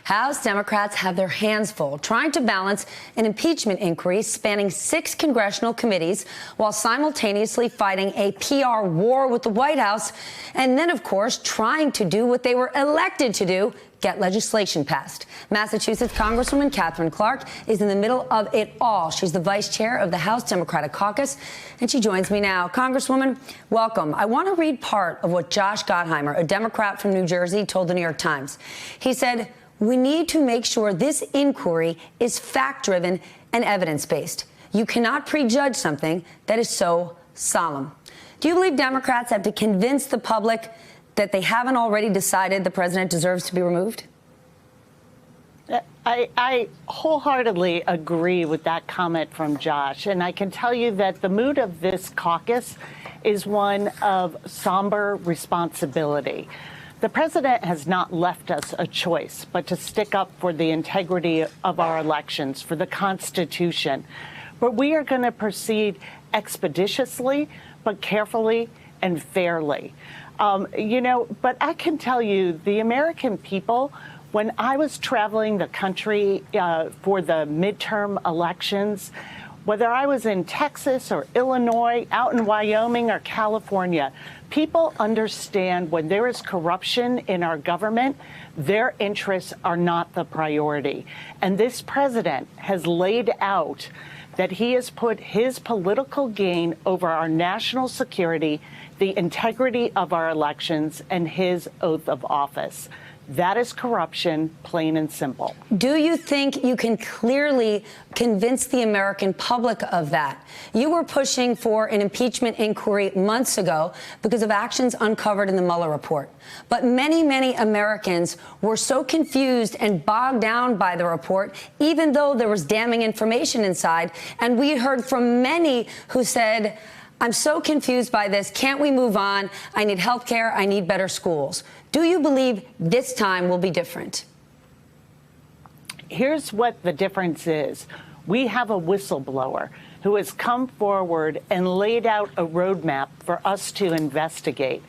House Democrats have their hands full trying to balance an impeachment inquiry spanning 6 congressional committees while simultaneously fighting a PR war with the White House and then, of course, trying to do what they were elected to do, get legislation passed. Massachusetts Congresswoman Katherine Clark is in the middle of it all. She's the vice chair of the House Democratic Caucus, and she joins me now. Congresswoman, welcome. I want to read part of what Josh Gottheimer, a Democrat from New Jersey, told the New York Times. He said, "We need to make sure this inquiry is fact-driven and evidence-based. You cannot prejudge something that is so solemn." Do you believe Democrats have to convince the public that they haven't already decided the president deserves to be removed? I wholeheartedly agree with that comment from Josh. And I can tell you that the mood of this caucus is one of somber responsibility. The president has not left us a choice but to stick up for the integrity of our elections, for the Constitution. But we are going to proceed expeditiously, but carefully and fairly. But I can tell you, the American people, when I was traveling the country for the midterm elections, whether I was in Texas or Illinois, out in Wyoming or California, people understand when there is corruption in our government, their interests are not the priority. And this president has laid out that he has put his political gain over our national security, the integrity of our elections, and his oath of office. That is corruption, plain and simple. Do you think you can clearly convince the American public of that? You were pushing for an impeachment inquiry months ago because of actions uncovered in the Mueller report. But many, many Americans were so confused and bogged down by the report, even though there was damning information inside. And we heard from many who said, "I'm so confused by this. Can't we move on? I need health care. I need better schools." Do you believe this time will be different? Here's what the difference is. We have a whistleblower who has come forward and laid out a roadmap for us to investigate.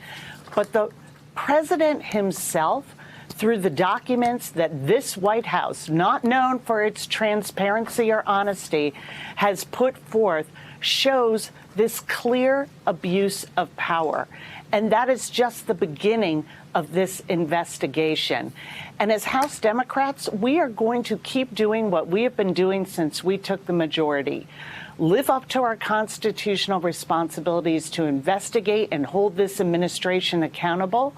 But the president himself, through the documents that this White House, not known for its transparency or honesty, has put forth, shows this clear abuse of power. And that is just the beginning of this investigation. And as House Democrats, we are going to keep doing what we have been doing since we took the majority. Live up to our constitutional responsibilities to investigate and hold this administration accountable,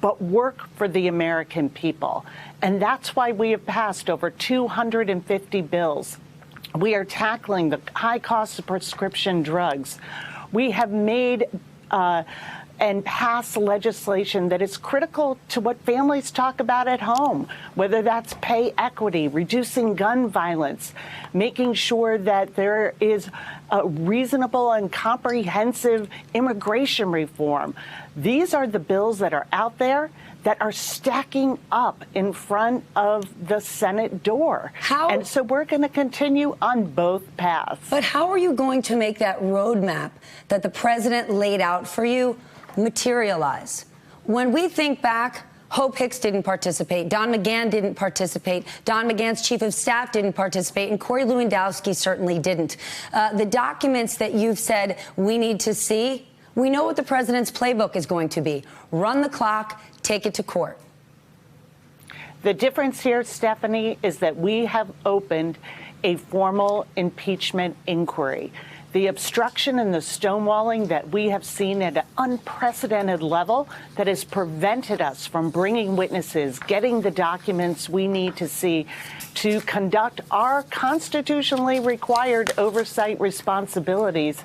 but work for the American people. And that's why we have passed over 250 bills. We are tackling the high cost of prescription drugs. We have made and passed legislation that is critical to what families talk about at home, whether that's pay equity, reducing gun violence, making sure that there is a reasonable and comprehensive immigration reform. These are the bills that are out there that are stacking up in front of the Senate door. And so we're going to continue on both paths. But how are you going to make that roadmap that the president laid out for you materialize? When we think back, Hope Hicks didn't participate. Don McGahn didn't participate. Don McGahn's chief of staff didn't participate. And Corey Lewandowski certainly didn't. The documents that you've said we need to see, we know what the president's playbook is going to be. Run the clock, take it to court. The difference here, Stephanie, is that we have opened a formal impeachment inquiry. The obstruction and the stonewalling that we have seen at an unprecedented level that has prevented us from bringing witnesses, getting the documents we need to see to conduct our constitutionally required oversight responsibilities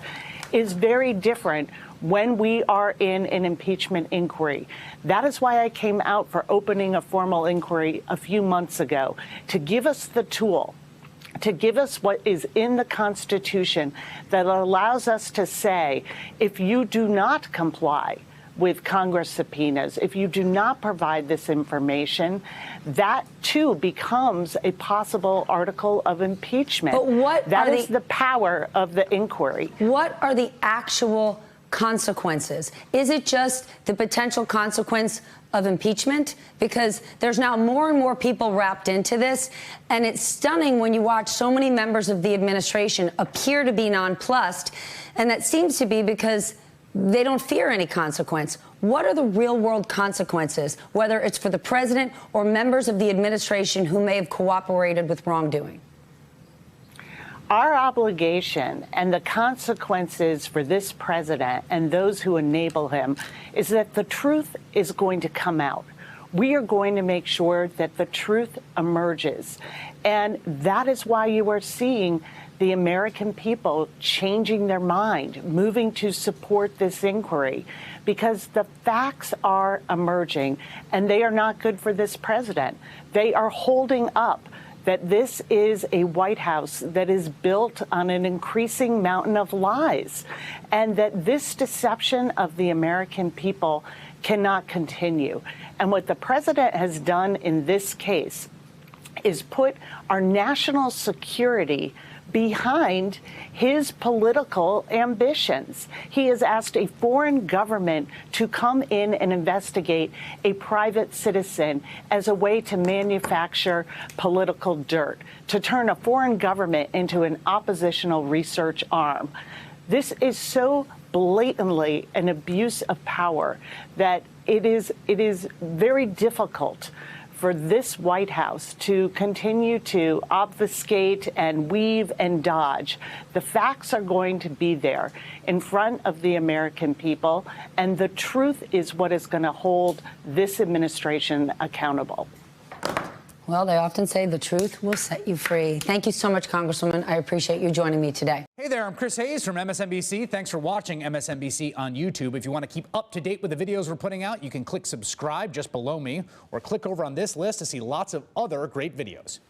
is very different when we are in an impeachment inquiry. That is why I came out for opening a formal inquiry a few months ago, to give us the tool, to give us what is in the Constitution that allows us to say, if you do not comply with Congress subpoenas, if you do not provide this information, that too becomes a possible article of impeachment. But that is the power of the inquiry. What are the actual consequences? Is it just the potential consequence of impeachment? Because there's now more and more people wrapped into this, and it's stunning when you watch so many members of the administration appear to be nonplussed, and that seems to be because they don't fear any consequence. What are the real-world consequences, whether it's for the president or members of the administration who may have cooperated with wrongdoing? Our obligation and the consequences for this president and those who enable him is that the truth is going to come out. We are going to make sure that the truth emerges. And that is why you are seeing the American people changing their mind, moving to support this inquiry, because the facts are emerging and they are not good for this president. They are holding up that this is a White House that is built on an increasing mountain of lies, and that this deception of the American people cannot continue. And what the president has done in this case is put our national security behind his political ambitions. He has asked a foreign government to come in and investigate a private citizen as a way to manufacture political dirt, to turn a foreign government into an oppositional research arm. This is so blatantly an abuse of power that it is very difficult for this White House to continue to obfuscate and weave and dodge. The facts are going to be there in front of the American people, and the truth is what is going to hold this administration accountable. Well, they often say the truth will set you free. Thank you so much, Congresswoman. I appreciate you joining me today. Hey there, I'm Chris Hayes from MSNBC. Thanks for watching MSNBC on YouTube. If you want to keep up to date with the videos we're putting out, you can click subscribe just below me or click over on this list to see lots of other great videos.